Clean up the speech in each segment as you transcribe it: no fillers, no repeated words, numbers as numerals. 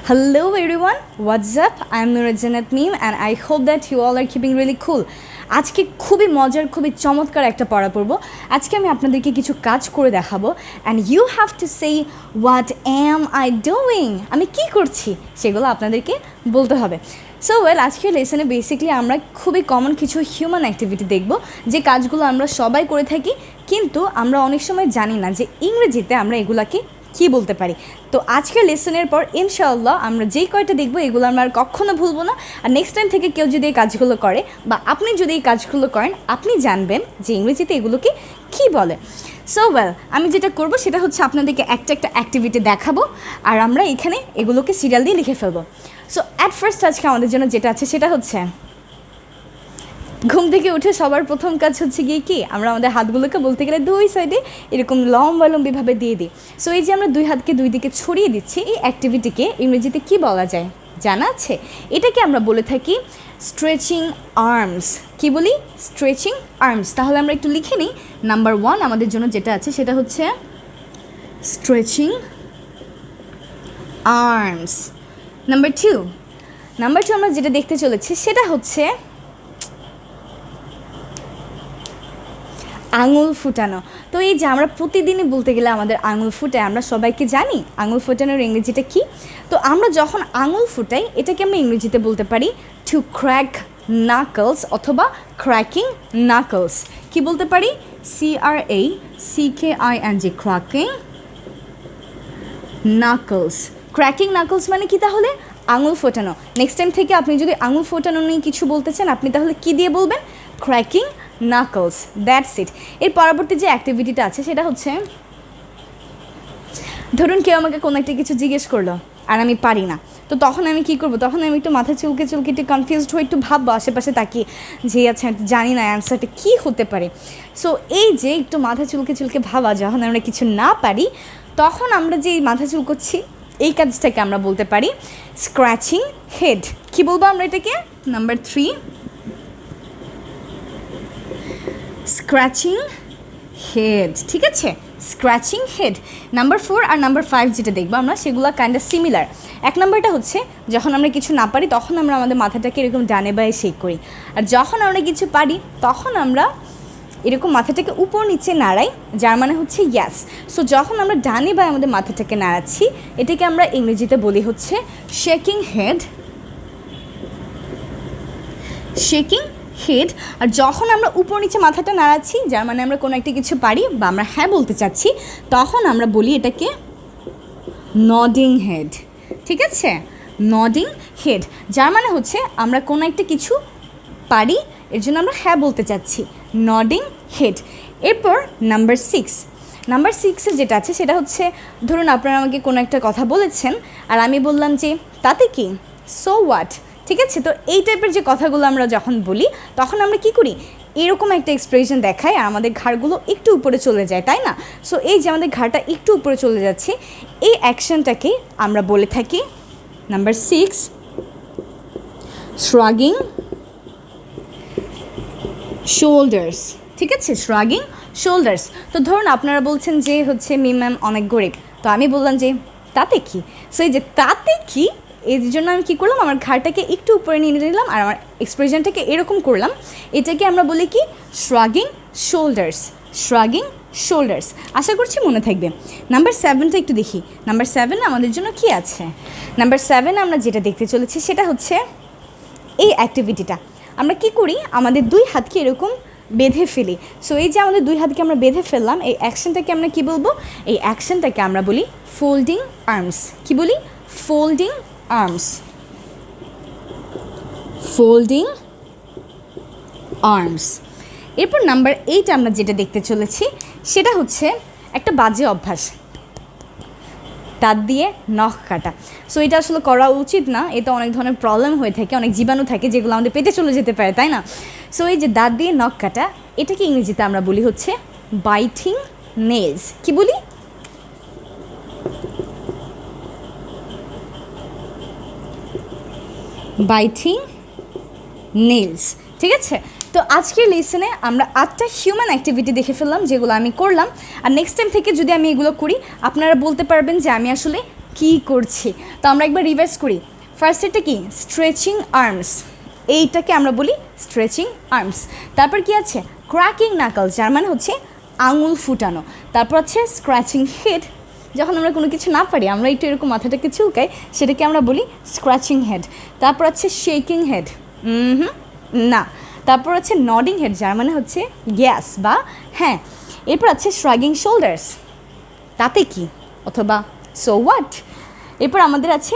Hello everyone, what's up? I am Noore Jannat Meem and I hope that you all are keeping really cool. আজকে খুবই মজার খুবই চমৎকার একটা পড়া পড়ব। আজকে আমি আপনাদেরকে কিছু কাজ করে দেখাবো and you have to say what am I doing? আমি কি করছি সেগুলো আপনাদেরকে বলতে হবে। সো ওয়েল আজকের লেসনে বেসিক্যালি আমরা খুবই কমন কিছু হিউম্যান অ্যাক্টিভিটি দেখব যে কাজগুলো আমরা সবাই করে থাকি কিন্তু আমরা অনেক সময় জানি না যে ইংরেজিতে আমরা এগুলাকে কি বলতে পারি। তো আজকের লেসনের পর ইনশাআল্লাহ আমরা যেই কয়টা দেখবো এগুলো আমরা আর কখনো ভুলবো না। আর নেক্সট টাইম থেকে কেউ যদি এই কাজগুলো করে বা আপনি যদি এই কাজগুলো করেন আপনি জানবেন যে ইংরেজিতে এগুলোকে কী বলে। সো ওয়েল আমি যেটা করবো সেটা হচ্ছে আপনাদেরকে একটা একটা অ্যাক্টিভিটি দেখাবো আর আমরা এখানে এগুলোকে সিরিয়াল দিয়ে লিখে ফেলবো। সো অ্যাট ফার্স্ট আজকে আমাদের জন্য যেটা আছে সেটা হচ্ছে ঘুম থেকে উঠে সবার প্রথম কাজ হচ্ছে গিয়ে কি আমরা আমাদের হাতগুলোকে বলতে গেলে দুই সাইডে এরকম লম্বালম্বিভাবে দিয়ে দিই। সো এই যে আমরা দুই হাতকে দুই দিকে ছড়িয়ে দিচ্ছি এই অ্যাক্টিভিটিকে ইংরেজিতে কি বলা যায় জানা আছে? এটাকে আমরা বলে থাকি স্ট্রেচিং আর্মস। কি বলি? Stretching arms. তাহলে আমরা একটু লিখে নিই। নাম্বার 1 আমাদের জন্য যেটা আছে সেটা হচ্ছে স্ট্রেচিং আর্মস। নাম্বার 2 আমরা যেটা দেখতে চলেছি সেটা হচ্ছে আঙুল ফুটানো। তো এই যে আমরা প্রতিদিনই বলতে গেলে আমাদের আঙুল ফুটাই, আমরা সবাইকে জানি আঙুল ফুটানোর ইংরেজিটা কি। তো আমরা যখন আঙুল ফুটাই এটাকে আমরা ইংরেজিতে বলতে পারি টু ক্র্যাক নাকলস অথবা ক্র্যাকিং নাকলস। কি বলতে পারি? CRACKING, cracking knuckles. Cracking knuckles মানে কি তাহলে? আঙুল ফোটানো। নেক্সট টাইম থেকে আপনি যদি আঙুল ফোটানো নিয়ে কিছু বলতে চান আপনি তাহলে কি দিয়ে বলবেন? Cracking knuckles. That's it. এর পরবর্তী যে অ্যাক্টিভিটিটা আছে সেটা হচ্ছে ধরুন কেউ আমাকে কোনো একটা কিছু জিজ্ঞেস করলো আর আমি পারি না, তো তখন আমি কি করব? তখন আমি একটু মাথা চুলকে একটু কনফিউজড হয়ে একটু ভাববো আশেপাশে তাকিয়ে যে আচ্ছা জানি না অ্যান্সারটা কী হতে পারে। সো এই যে একটু মাথা চুলকে ভাবা যখন আমরা কিছু না পারি তখন আমরা যে মাথা চুলকোচ্ছি এই কাজটাকে আমরা বলতে পারি স্ক্র্যাচিং হেড। কি বলবো আমরা এটাকে? Number 3 scratching head. ঠিক আছে, স্ক্র্যাচিং হেড। নাম্বার 4 আর নাম্বার 5 যেটা দেখবো আমরা সেগুলো কাইন্ড অফ সিমিলার। 1 নম্বরটা হচ্ছে যখন আমরা কিছু না পারি তখন আমরা আমাদের মাথাটাকে এরকম ডানে বায়ে শেক করি, আর যখন আমরা কিছু পারি তখন আমরা এরকম মাথাটাকে উপর নিচে নাড়াই, যার মানে হচ্ছে ইয়াস। সো যখন আমরা ডানে বায়ে আমাদের মাথাটাকে নাড়াচ্ছি এটাকে আমরা ইংরেজিতে বলি হচ্ছে শেকিং হেড। Shaking head. আর যখন আমরা উপর নিচে মাথাটা নাড়াচ্ছি যার মানে আমরা কোনো একটা কিছু পারি বা আমরা হ্যাঁ বলতে চাচ্ছি তখন আমরা বলি এটাকে নডিং হেড। ঠিক আছে, নডিং হেড, যার মানে হচ্ছে আমরা কোনো একটা কিছু পারি এর জন্য আমরা হ্যাঁ বলতে চাচ্ছি, নডিং হেড। এরপর নাম্বার 6 যেটা আছে সেটা হচ্ছে ধরুন আপনারা আমাকে কোনো একটা কথা বলেছেন আর আমি বললাম যে তাতে কি, সো হোয়াট। ঠিক আছে, তো এই টাইপের যে কথাগুলো আমরা যখন বলি তখন আমরা কি করি? এরকম একটা এক্সপ্রেশন দেখাই আর আমাদের ঘাড়গুলো একটু উপরে চলে যায়, তাই না? সো এই যে আমাদের ঘাড়টা একটু উপরে চলে যাচ্ছে এই অ্যাকশনটাকে আমরা বলে থাকি নাম্বার 6 শ্রাগিং শোল্ডার্স। ঠিক আছে, শ্রাগিং শোল্ডার্স। তো ধরুন আপনারা বলছেন যে হচ্ছে মিম ম্যাম অনেক গরিব, তো আমি বললাম যে তাতে কি। সো এই যে তাতে কি এর জন্য আমি কী করলাম? আমার ঘাড়টাকে একটু উপরে নিয়ে নিলাম আর আমার এক্সপ্রেশনটাকে এরকম করলাম, এটাকে আমরা বলি কি শ্রাগিং শোল্ডার্স। শ্রাগিং শোল্ডার্স। আশা করছি মনে থাকবে। নাম্বার 7টা একটু দেখি। নাম্বার 7 আমাদের জন্য কি আছে? নাম্বার 7 আমরা যেটা দেখতে চলেছি সেটা হচ্ছে এই অ্যাক্টিভিটিটা আমরা কি করি? আমাদের দুই হাতকে এরকম বেঁধে ফেলি। সো এই যে আমাদের দুই হাতকে আমরা বেঁধে ফেললাম এই অ্যাকশনটাকে আমরা কি বলবো? এই অ্যাকশনটাকে আমরা বলি ফোল্ডিং আর্মস। কি বলি? Folding arms. Folding arms. এরপর নাম্বার 8 আমরা যেটা দেখতে চলেছি সেটা হচ্ছে একটা বাজে অভ্যাস, দাঁত দিয়ে নখ কাটা। সো এটা আসলে করা উচিত না, এতে অনেক ধরনের প্রবলেম হয়ে থাকে, অনেক জীবাণু থাকে যেগুলো আমাদের পেটে চলে যেতে পারে, তাই না? সো এই যে দাঁত দিয়ে নখ কাটা এটাকে ইংরেজিতে আমরা বলি হচ্ছে বাইটিং নেলস। কি বলি? Biting nails. ঠিক আছে, তো আজকের লেসনে আমরা 8টা হিউম্যান অ্যাক্টিভিটি দেখে ফেললাম যেগুলো আমি করলাম। আর নেক্সট টাইম থেকে যদি আমি এগুলো করি আপনারা বলতে পারবেন যে আমি আসলে কী করছি। তো আমরা একবার রিভাইজ করি। ফার্স্ট এটা কি, স্ট্রেচিং আর্মস, এইটাকে আমরা বলি স্ট্রেচিং আর্মস। তারপর কি আছে, ক্র্যাকিং নাকলস, যার মানে হচ্ছে আঙুল ফুটানো। তারপর আছে স্ক্র্যাচিং হেড, যখন আমরা কোনো কিছু না পারি আমরা একটু এরকম মাথাটাকে চুলকাই, সেটাকে আমরা বলি স্ক্র্যাচিং হেড। তারপর আছে শেকিং হেড, না। তারপর আছে নডিং হেড, যার মানে হচ্ছে গ্যাস বা হ্যাঁ। এরপর আছে শ্রাগিং শোল্ডার্স, তাতে কি, অথবা সো হোয়াট। এরপর আমাদের আছে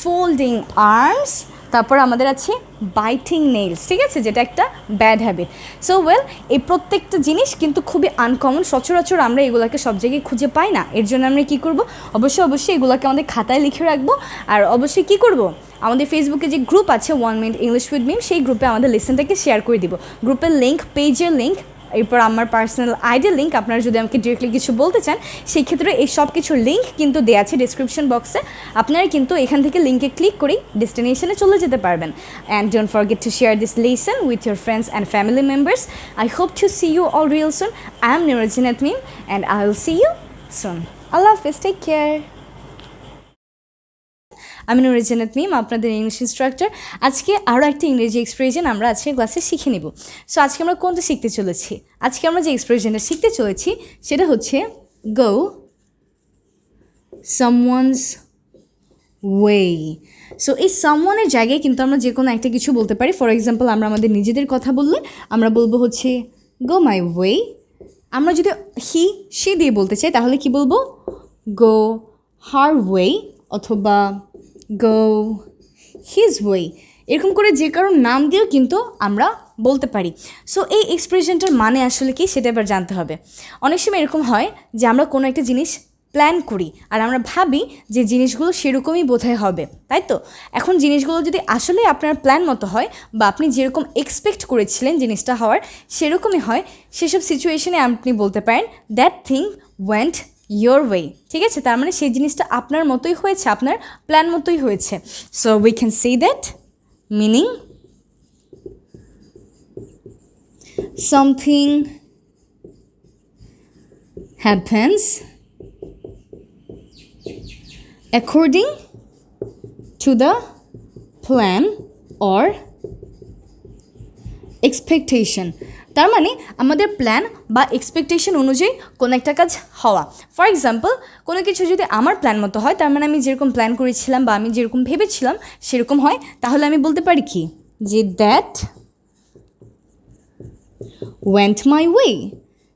ফোল্ডিং আর্মস। তারপর আমাদের আছে বাইটিং নেইলস, ঠিক আছে, যেটা একটা ব্যাড হ্যাবিট। সো ওয়েল, এই প্রত্যেকটা জিনিস কিন্তু খুবই আনকমন, সচরাচর আমরা এগুলোকে সব জায়গায় খুঁজে পাই না। এর জন্য আমরা কী করব, অবশ্যই এগুলোকে আমাদের খাতায় লিখে রাখবো। আর অবশ্যই কী করব, আমাদের ফেসবুকে যে গ্রুপ আছে 1 মিনিট ইংলিশ উইথ মিম, সেই গ্রুপে আমাদের লেসনটাকে শেয়ার করে দিব। গ্রুপের লিঙ্ক, পেজের লিঙ্ক, এরপর আমার পার্সোনাল আইডির লিঙ্ক, আপনারা যদি আমাকে ডিরেক্টলি কিছু বলতে চান সেই ক্ষেত্রে এই সব কিছুর লিঙ্ক কিন্তু দেওয়া আছে ডিসক্রিপশন বক্সে। আপনারা কিন্তু এখান থেকে লিঙ্কে ক্লিক করেই ডেস্টিনেশনে চলে যেতে পারবেন। And don't forget to share this lesson with your friends and family members. I hope to see you all real soon. I am Noore Jannat Meem and I will see you soon. আল্লাহ হাফিজ, take care. আমি Noore Jannat Meem, আপনাদের English instructor. আজকে আরও একটা ইংরেজি expression আমরা আজকের ক্লাসে শিখে নেব। সো আজকে আমরা কোনটা শিখতে চলেছি, আজকে আমরা যে এক্সপ্রেশনটা শিখতে চলেছি সেটা হচ্ছে গো সামওয়ানস ওয়ে। সো এই সামওয়ানের জায়গায় কিন্তু আমরা যে কোনো একটা কিছু বলতে পারি। ফর এক্সাম্পল, আমরা আমাদের নিজেদের কথা বললে আমরা বলবো হচ্ছে গো মাই ওয়ে। আমরা যদি হি সে দিয়ে বলতে চাই তাহলে কি বলবো, গো হার ওয়ে, অথবা গো হিজ ওয়ে। এরকম করে যে কারোর নাম দিয়েও কিন্তু আমরা বলতে পারি। সো এই এক্সপ্রেশনটার মানে আসলে কি সেটা এবার জানতে হবে। অনেক সময় এরকম হয় যে আমরা কোনো একটা জিনিস প্ল্যান করি আর আমরা ভাবি যে জিনিসগুলো সেরকমই বোধহয় হবে, তাই তো। এখন জিনিসগুলো যদি আসলে আপনার প্ল্যান মতো হয় বা আপনি যেরকম এক্সপেক্ট করেছিলেন জিনিসটা হওয়ার সেরকমই হয়, সেসব সিচুয়েশনে আপনি বলতে পারেন that thing went your way, ঠিক আছে। তার মানে সেই জিনিসটা আপনার মতোই হয়েছে, আপনার প্ল্যান মতোই হয়েছে। So we can say that, meaning something happens according to the plan or expectation। তার মানে আমাদের প্ল্যান বা এক্সপেকটেশন অনুযায়ী কোনো একটা কাজ হওয়া। ফর এক্সাম্পল, কোনো কিছু যদি আমার প্ল্যান মতো হয়, তার মানে আমি যেরকম প্ল্যান করেছিলাম বা আমি যেরকম ভেবেছিলাম সেরকম হয়, তাহলে আমি বলতে পারি কি, যে দ্যাট ওয়েন্ট মাই ওয়ে।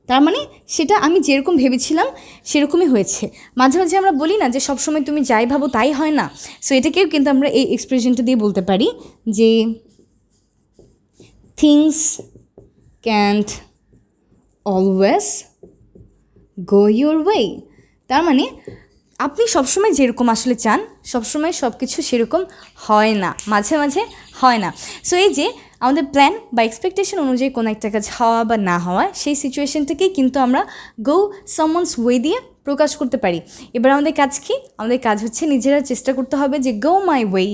তার মানে সেটা আমি যেরকম ভেবেছিলাম সেরকমই হয়েছে। মাঝে মাঝে আমরা বলি না যে সবসময় তুমি যাই ভাবো তাই হয় না। সো এটাকেও কিন্তু আমরা এই এক্সপ্রেশনটা দিয়ে বলতে পারি যে things can't always go your way. তার মানে আপনি সবসময় যেরকম আসলে চান সবসময় সব কিছু সেরকম হয় না, মাঝে মাঝে হয় না। সো এই যে আমাদের প্ল্যান বা এক্সপেকটেশন অনুযায়ী কোনো একটা কাজ হওয়া বা না হওয়া, সেই সিচুয়েশনটাকেই কিন্তু আমরা গো সামওয়ানস ওয়ে দিয়ে প্রকাশ করতে পারি। এবার আমাদের কাজ কি, আমাদের কাজ হচ্ছে নিজেরা চেষ্টা করতে হবে যে go my way,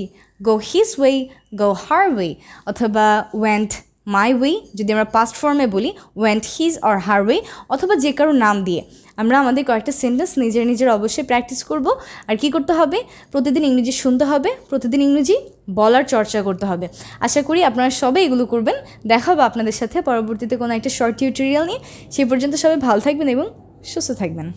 go his way, go her way, অথবা ওয়েন্ট মাই ওয়ে যদি আমরা পাস্ট ফর্মে বলি, went his or her way, অথবা যে কারো নাম দিয়ে আমরা আমাদের কয়েকটা সেন্টেন্স নিজের অবশ্যই প্র্যাকটিস করব। আর কি করতে হবে, প্রতিদিন ইংরেজি শুনতে হবে, প্রতিদিন ইংরেজি বলার চর্চা করতে হবে। আশা করি আপনারা সবাই এগুলো করবেন। দেখা হবে আপনাদের সাথে পরবর্তীতে কোনো একটা শর্ট টিউটোরিয়াল নিয়ে। সেই পর্যন্ত সবাই ভালো থাকবেন এবং সুস্থ থাকবেন।